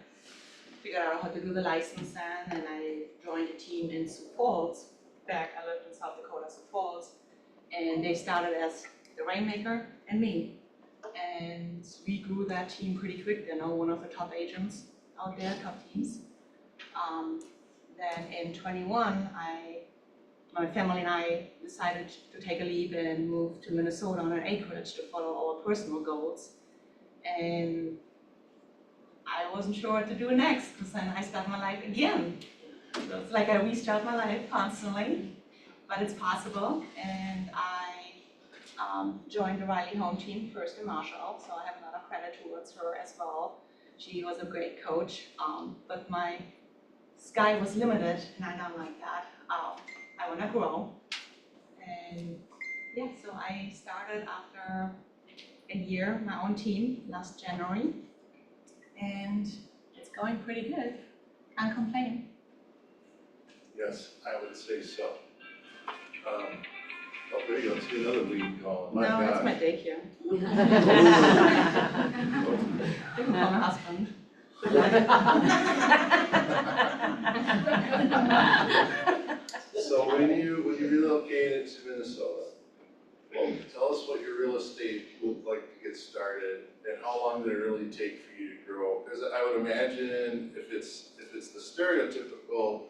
Figured out how to do the license then, and I joined a team in Sioux Falls. Back, I lived in South Dakota, Sioux Falls, and they started as the Rainmaker and me. And we grew that team pretty quick. They're now one of the top agents out there, top teams. Then in 21, my family and I decided to take a leap and move to Minnesota on an acreage to follow our personal goals. And I wasn't sure what to do next, because then I started my life again. So it's like I restart my life constantly, but it's possible. And I joined the Riley home team first in Marshall, so I have a lot of credit towards her as well. She was a great coach, but my sky was limited, and I don't like that. I want to grow, and yeah, so I started after a year my own team last January, and it's going pretty good. Can't complain. Yes, I would say so. Oh, there you go. See another lead call. My No, that's God. my daycare. They can call my husband. So when you relocated to Minnesota, well, tell us what your real estate looked like to get started, and how long did it really take for you to grow? Because I would imagine if it's the stereotypical,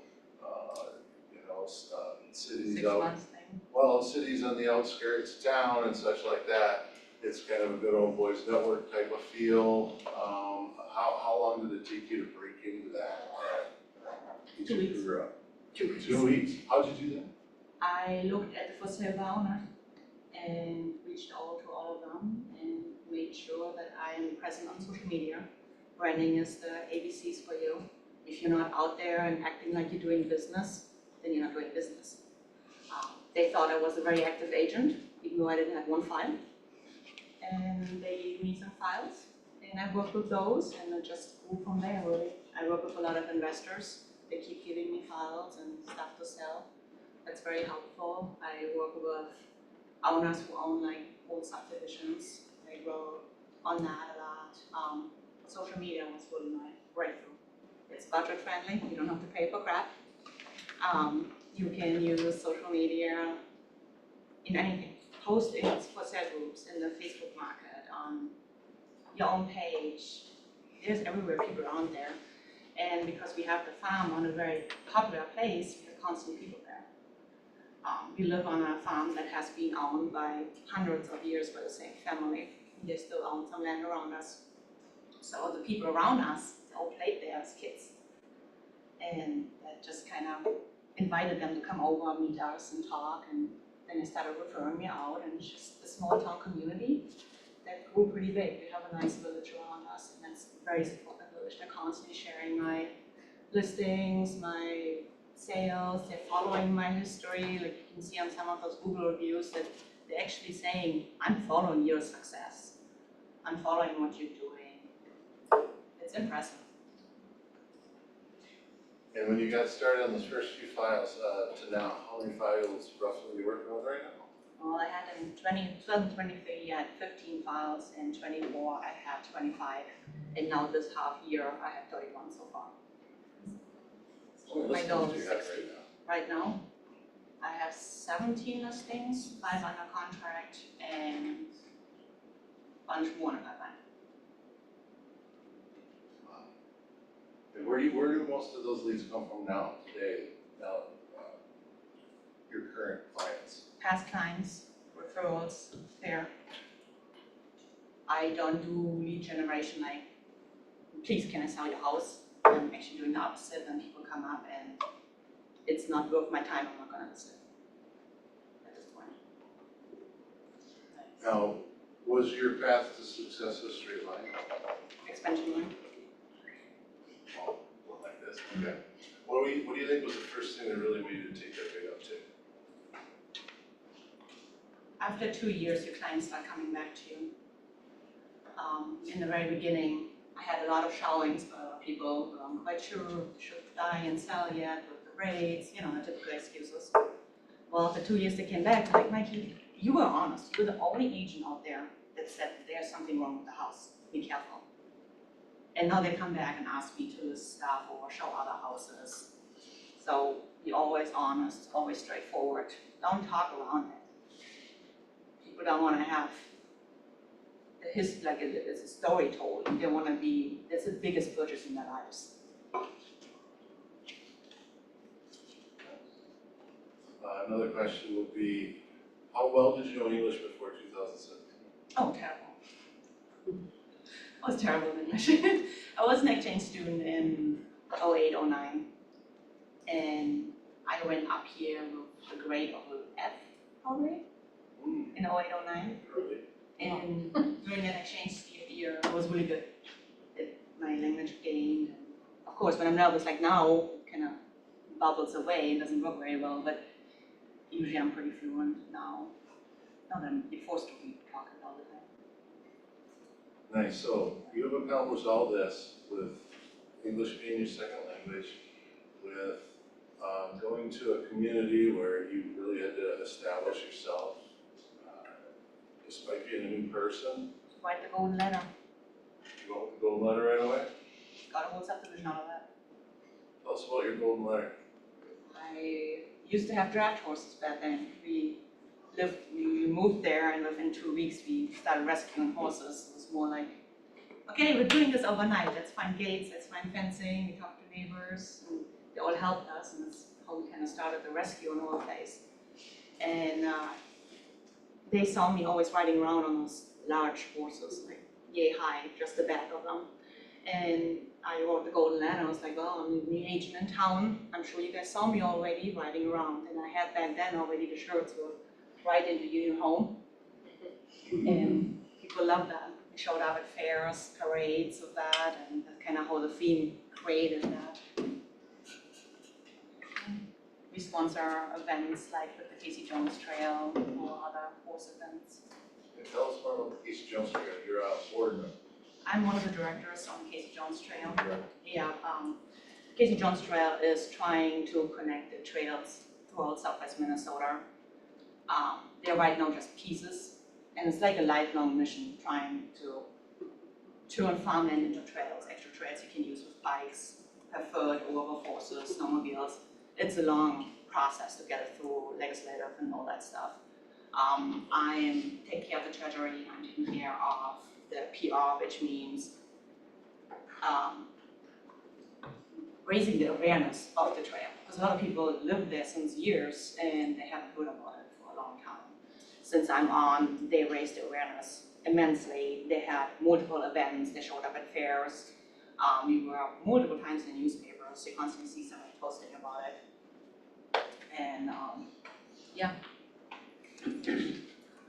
cities 6 out, months thing. well, cities on the outskirts of town and such like that, it's kind of a good old boys network type of feel. How long did it take you to break into that and 2 weeks. figure out? 2 weeks. 2 weeks. How'd you do that? I looked at the for sale by owner and reached out to all of them and made sure that I am present on social media. Branding is the ABCs for you. If you're not out there and acting like you're doing business, then you're not doing business. They thought I was a very active agent, even though I didn't have one file. And they gave me some files, and I worked with those, and it just grew from there, really. I work with a lot of investors. They keep giving me files and stuff to sell. That's very helpful. I work with owners who own like old subdivisions. I grow on that a lot. Social media was really my breakthrough. It's budget friendly. You don't have to pay for crap. You can use social media in anything. Postings for sale groups in the Facebook market, on your own page. There's everywhere people are on there. And because we have the farm on a very popular place, we have constantly people there. We live on a farm that has been owned by hundreds of years by the same family. They still own some land around us. So the people around us, they all played there as kids. And that just kind of invited them to come over, meet us and talk, and then they started referring me out, and it's just a small town community that grew pretty big. We have a nice village around us, and that's a very supportive village. They're constantly sharing my listings, my sales, they're following my history. Like you can see on some of those Google reviews that they're actually saying, I'm following your success. I'm following what you're doing. It's impressive. And when you got started on those first few files to now, how many files roughly are you working with right now? Well, I had in 2023, I had 15 files. In 24, I had 25. And now this half year, I have 31 so far. How many My goal listings do is you have 60. right now? Right now, I have 17 listings, 5 under contract, and a bunch more in the pipeline. Wow. And where do most of those leads come from now, today, now, your current clients? Past clients, referrals, there. I don't do lead generation like, please can I sell your house? I'm actually doing the opposite, and people come up and it's not worth my time, I'm not gonna list it at this point. Now, was your path to success a straight line? Expansion line. Well, like this, okay. What do you think was the first thing that really made you take that big uptick? After 2 years, your clients start coming back to you. In the very beginning, I had a lot of showings by a lot of people, but I'm quite sure should buy and sell yet with the rates, you know, the typical excuses. Well, after 2 years, they came back, like, Mikey, you were honest. You were the only agent out there that said there's something wrong with the house. Be careful. And now they come back and ask me to list stuff or show other houses. So be always honest, always straightforward. Don't talk around it. People don't want to have it's a story told. They want to be, that's the biggest purchase in their lives. Another question would be, how well did you know English before 2017? Oh, terrible. I was terrible in English. I was an exchange student in 08, 09. And I went up here with a grade of an F, probably, in 08, 09. Really? And during that exchange year, I was really good at my language game. And of course, when I'm nervous, like now, it kind of bubbles away and doesn't work very well, but usually I'm pretty fluent now. Not that I'm forced to be talking all the time. Nice, so you have accomplished all this with English being your second language, with going to a community where you really had to establish yourself, despite being a new person. Write the golden letter. You went with the golden letter right away? Got a whole subdivision out of that. Tell us about your golden letter. I used to have draft horses back then. We moved there, and within 2 weeks we started rescuing horses. It was more like, okay, we're doing this overnight. Let's find gates, let's find fencing. We talked to neighbors, and they all helped us, and that's how we kind of started the rescue in our place. And they saw me always riding around on those large horses, like yay high, just the back of them. And I wrote the golden letter. I was like, well, I'm the agent in town. I'm sure you guys saw me already riding around. And I had back then already the shirts were right into Union Home. And people loved that. We showed up at fairs, parades of that, and that's kind of how the theme created that. We sponsor events like with the Casey Jones Trail or other horse events. And tell us more about the Casey Jones Trail. You're a board member. I'm one of the directors on Casey Jones Trail. Yeah, Casey Jones Trail is trying to connect the trails throughout southwest Minnesota. They're right now just pieces, and it's like a lifelong mission trying to turn farmland into trails, extra trails you can use with bikes, preferred over horses, snowmobiles. It's a long process to get it through legislative and all that stuff. I take care of the treasury, I'm taking care of the PR, which means raising the awareness of the trail. Because a lot of people live there since years and they haven't heard about it for a long time. Since I'm on, they raised the awareness immensely. They had multiple events, they showed up at fairs. We were multiple times in the newspapers, you constantly see somebody posting about it. And yeah,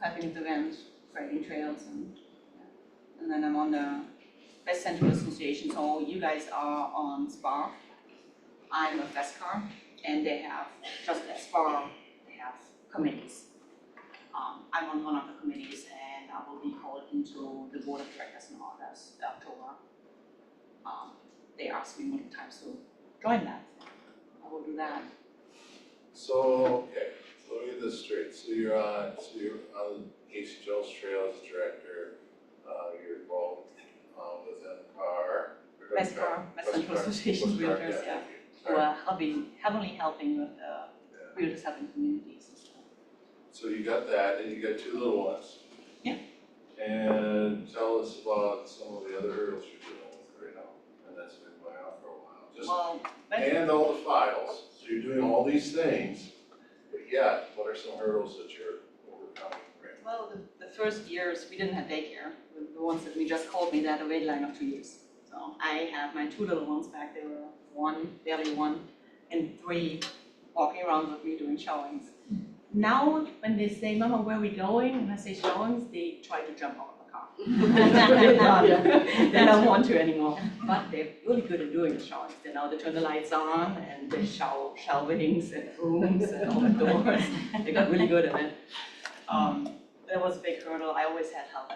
having events, creating trails, and then I'm on the West Central Association, so you guys are on SPAR. I'm with Westcar, and they have, just as SPAR, they have committees. I'm on one of the committees, and I will be called into the board of directors in August, October. They asked me multiple times to join that, I will do that. So, okay, so let me get this straight. So you're on Casey Jones Trail as director, you're involved, with NCAR. Westcar, West Central Association of Realtors, yeah. Who are heavily helping with the realtors helping communities and stuff. So you got that, and you got two little ones. Yeah. And tell us about some of the other hurdles you're dealing with right now, and that's been going on for a while. Just Well, and all the files, so you're doing all these things, but yet, what are some hurdles that you're overcoming right now? well, the first years, we didn't have daycare. The ones that we just called me, they had a wait line of 2 years. So I have my two little ones back there, barely one, and 3 walking around with me doing showings. Now, when they say, Mama, where are we going? And I say showings, they try to jump out of the car. They don't want to anymore. But they're really good at doing the showings. They know to turn the lights on and they shelvings and rooms and all the doors. They got really good at it. That was a big hurdle. I always had health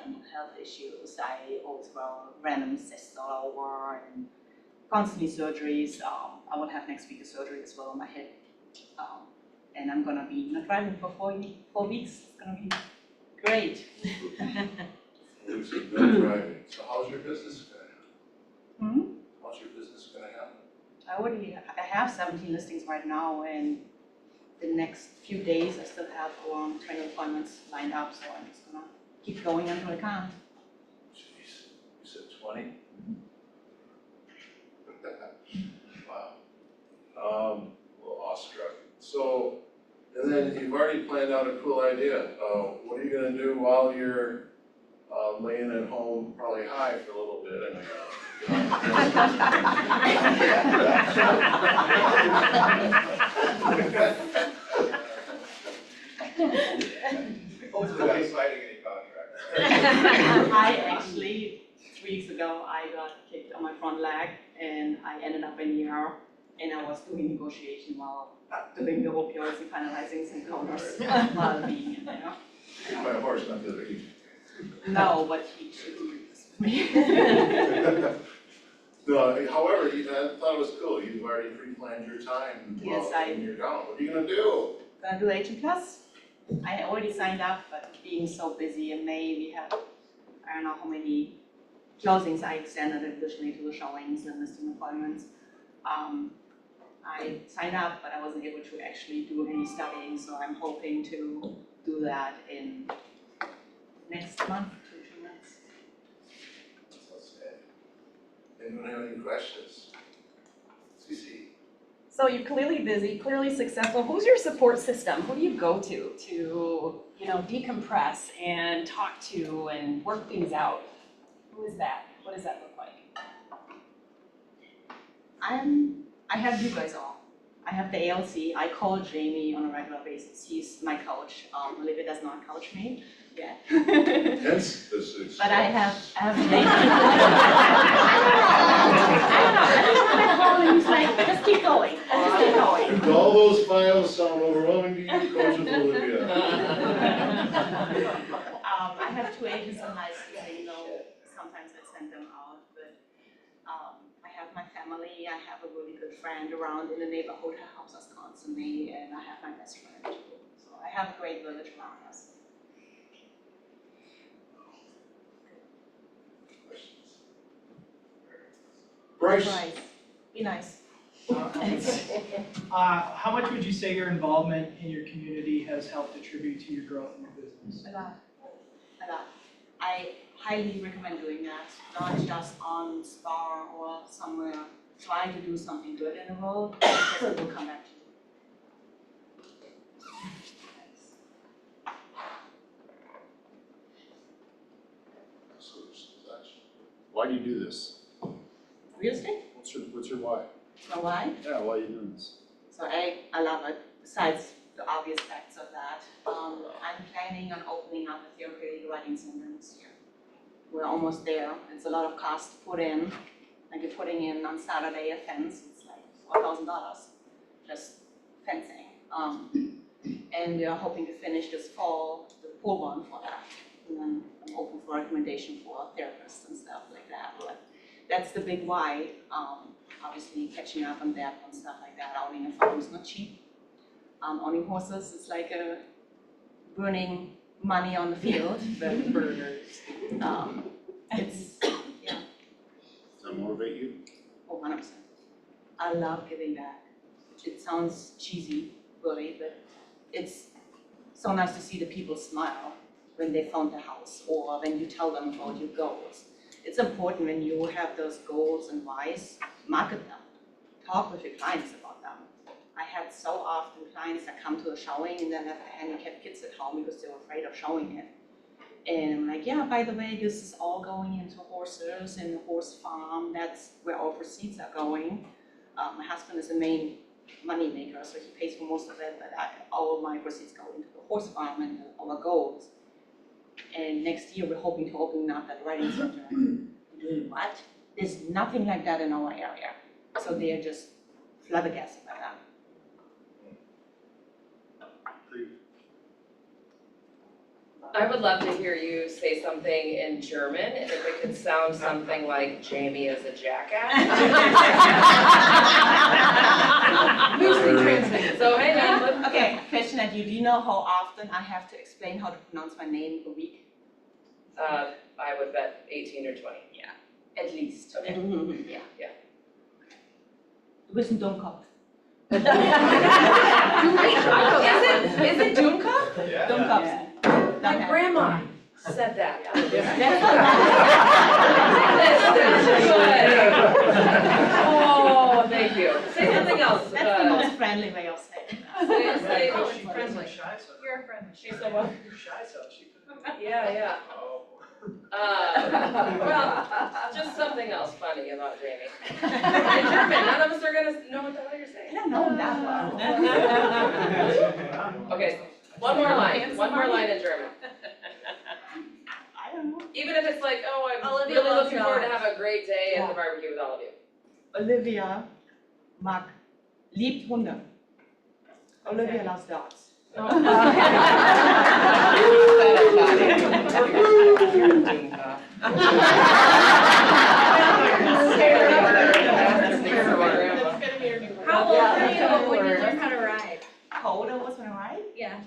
issues. I always got random cysts all over and constantly surgeries. I will have next week a surgery as well on my hip. And I'm gonna be not driving for 4 weeks. It's gonna be great. Weeks of no driving. So how's your business gonna happen? How's your business gonna happen? I have 17 listings right now, and the next few days I still have around 20 appointments lined up, so I'm just gonna keep going until I can. Jeez, you said 20? Wow. Well, awestruck. So, and then you've already planned out a cool idea. What are you gonna do while you're laying at home, probably high for a little bit? Hopefully not signing any contracts. I actually, 3 weeks ago, I got kicked on my front leg, and I ended up in ER, and I was doing negotiation while doing the opioids and finalizing some covers while being in there. My horse, not the other. No, but he should do this with me. No, however, I thought it was cool. You've already pre-planned your time. Yes, when you're gone. What are you gonna do? Gonna do 18 plus. I already signed up, but being so busy in May, we had, I don't know how many closings I extended additionally to the showings and listing appointments. I signed up, but I wasn't able to actually do any studying, so I'm hoping to do that in next month, 2 months. Anyone have any questions? CC. So you're clearly busy, clearly successful. Who's your support system? Who do you go to, decompress and talk to and work things out? Who is that? What does that look like? I have you guys all. I have the ALC. I call Jamie on a regular basis. He's my coach. Olivia does not coach me yet. Hence the success. But I have Jamie. I don't know. I call him. He's like, just keep going. Just keep going. If all those files sound overwhelming to you, coach with Olivia. I have 2 agents on license, sometimes I send them out, but I have my family, I have a really good friend around in the neighborhood who helps us constantly, and I have my best friend too. So I have a great village around us. Questions? Bryce. Bryce, be nice. How much would you say your involvement in your community has helped attribute to your growth in your business? A lot. I highly recommend doing that, not just on Spar or somewhere, trying to do something good in the world, because it will come back to you. Why do you do this? Real estate, What's your why? my why? Yeah, why are you doing this? So I love it, besides the obvious facts of that. I'm planning on opening up a therapeutic writing center this year. We're almost there, it's a lot of cost to put in, like you're putting in on Saturday a fence, it's like $4,000, just fencing. And we are hoping to finish this fall, the full one for that. And then I'm open for recommendation for therapists and stuff like that, but that's the big why. Obviously catching up on that and stuff like that. Owning a farm is not cheap. Owning horses is like burning money on the field, but it's, yeah, Does that motivate you? 100%. I love giving back. It sounds cheesy, really, but it's so nice to see the people smile when they found the house or when you tell them about your goals. It's important when you have those goals and whys, market them. Talk with your clients about them. I had so often clients that come to a showing and then have handicapped kids at home because they were afraid of showing it. And I'm like, yeah, by the way, this is all going into horses and the horse farm. That's where all proceeds are going. My husband is the main money maker, so he pays for most of it, but all of my proceeds go into the horse farm and our goals. And next year, we're hoping to open up that writing center. What? There's nothing like that in our area. So they're just flabbergasted by that. I would love to hear you say something in German, if it could sound something like Jamie is a jackass. Loosely translated. So hang on. Okay, question at you. Do you know how often I have to explain how to pronounce my name a week? I would bet 18 or 20. Yeah, at least. Okay. Yeah. Yeah. Du bist ein Dummkopf. Is it Doomkopf? Dummkopf. My grandma said that. Oh, thank you. Say something else. That's the most friendly way of saying that. Say Oh, she's friendly. shy, so. You're a friend. She said what? You're shy, so she couldn't. Yeah. Oh. Well, just something else funny about Jamie. In German, none of us are gonna know what the hell you're saying. I don't know that well. Okay, one more line in German. I don't know. Even if it's like, oh, I'm Olivia really loves looking forward to dogs. have a great day at the barbecue with all of you. Olivia liebt Hunde. Olivia loves dogs. How old were you when you learned how to ride? How old I was when I ride? Yeah.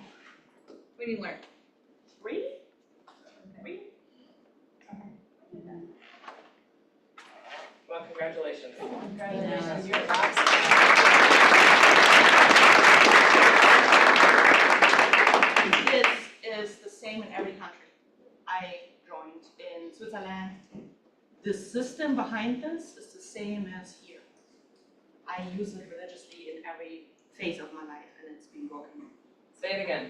When you learned? 3? Well, congratulations. Congratulations, you're awesome. This is the same in every country. I joined in Switzerland. The system behind this is the same as here. I use it religiously in every phase of my life and it's been working. Say it again.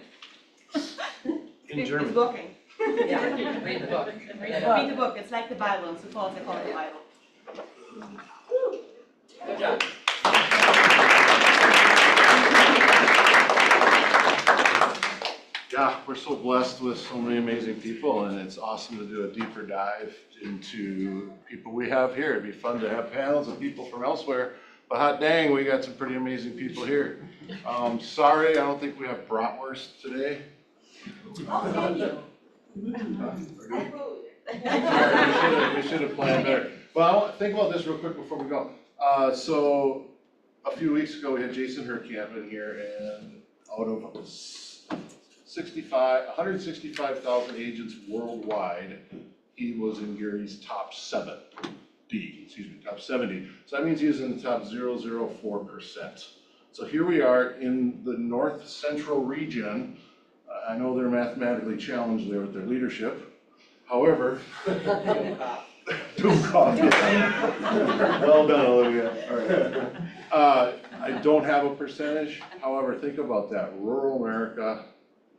In German. It's working. Yeah, read the book. Read the book, it's like the Bible, in Switzerland they call it the Bible. Good job. Yeah, we're so blessed with so many amazing people, and it's awesome to do a deeper dive into people we have here. It'd be fun to have panels of people from elsewhere, but hot dang, we got some pretty amazing people here. Sorry, I don't think we have bratwurst today. We should have planned better. Well, think about this real quick before we go. So a few weeks ago, we had Jason Herkamp in here, and out of 165,000 agents worldwide, he was in Gary's top 70. So that means he was in the top 0.004%. So here we are in the north central region. I know they're mathematically challenged there with their leadership. However, doom cough. Well done, Olivia. All right. I don't have a percentage. However, think about that. Rural America,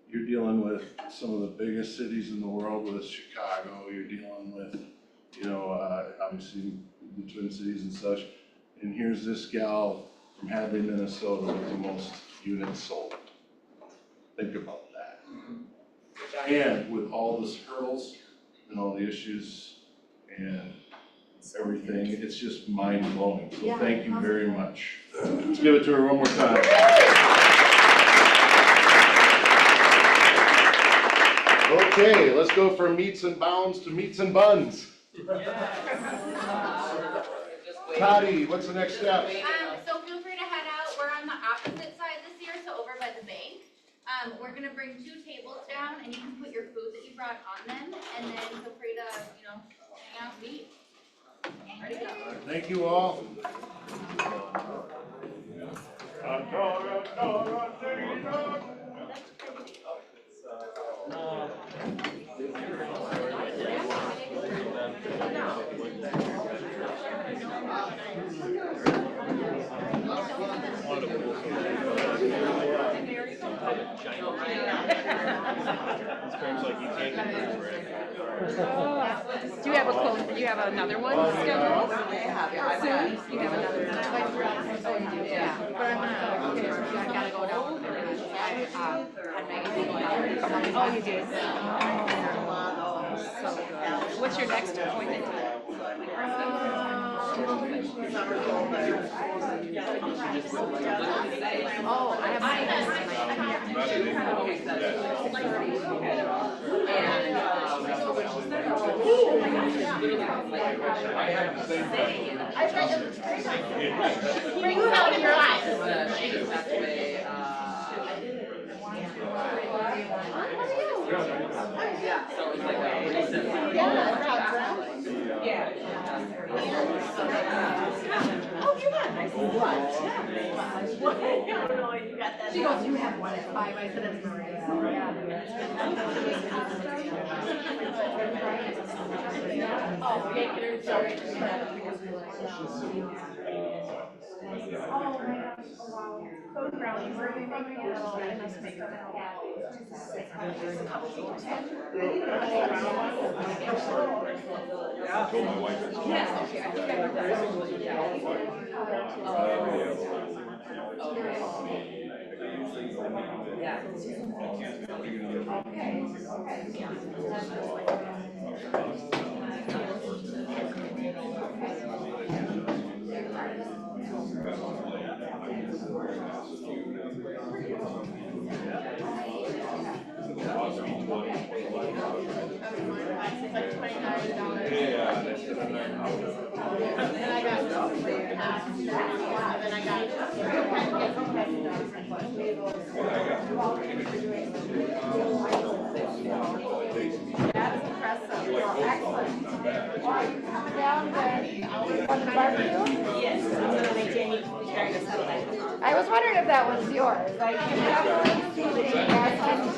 you're dealing with some of the biggest cities in the world with Chicago. You're dealing with, obviously the Twin Cities and such. And here's this gal from Hadley, Minnesota with the most units sold. Think about that. And with all these hurdles and all the issues and everything, it's just mind blowing. So thank you very much. Let's give it to her one more time. Okay, let's go from meats and bounds to meats and buns. Toddy, what's the next step? So feel free to head out. We're on the opposite side this year, so over by the bank. We're gonna bring 2 tables down, and you can put your food that you brought on them, and then feel free to, hang out and eat. Ready to go. Thank you all. Do you have another one scheduled? Soon? You have another one? Yeah. But I'm gonna, I gotta go down. Oh, you did? So good. What's your next appointment time? Oh, I have. Bring it out in your eyes. She goes, you have one at 5, I said it's Maria. Oh, yeah, sorry. Oh my gosh, wow. So brownies, where are you from again? Oh, I must make them. Yes, okay, I think I heard That's impressive. Excellent. Wow, you coming down to barbecue? Yes, I'm gonna make Jamie carry us out. I was wondering if that was yours. I can definitely see Jamie asking.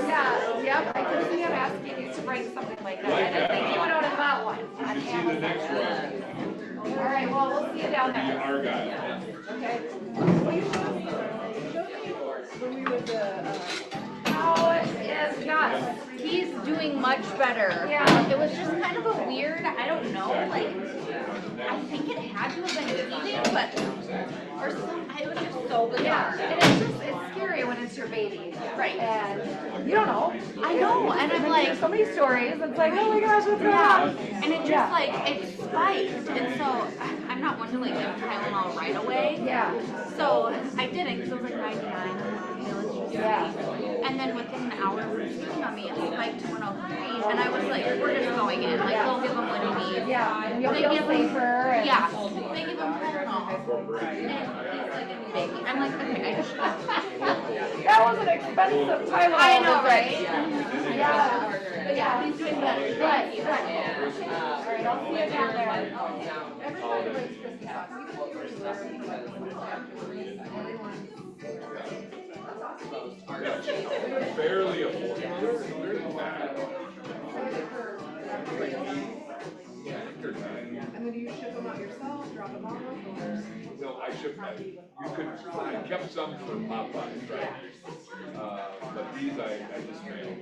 Yeah, yep, I can see him asking you to bring something like that. I didn't think you went out and bought one on Amazon. All right, well, we'll see you down there. Our guy. Okay. Will you show me when we were it's not. He's doing much better. Yeah. It was just kind of a weird, I don't know, like, I think it had to have been feeding, but, or some, it was just so bizarre. Yeah, and it's scary when it's your baby. Right. And you don't know. I know, and I'm like, so many stories, it's like, oh my gosh, what's going on? And it just like, it spiked, and so I'm not one to like give Tylenol right away. Yeah. So I didn't, because it was like 99. Yeah. And then within an hour of sleeping on me, it spiked to 103, and I was like, we're just going in, like, they'll give him what he needs. Yeah, and you'll They feel give him- safer. And Yeah, they give him Tylenol, and he's like a new baby. I'm like, okay, that was an expensive Tylenol. I know, visit. right? Yeah. But yeah, he's doing better. Good. All right, I'll see you down there. Everybody likes Christmas. Barely affordable. No, I should, you could, I kept some for Popeyes, right? But these I just mailed.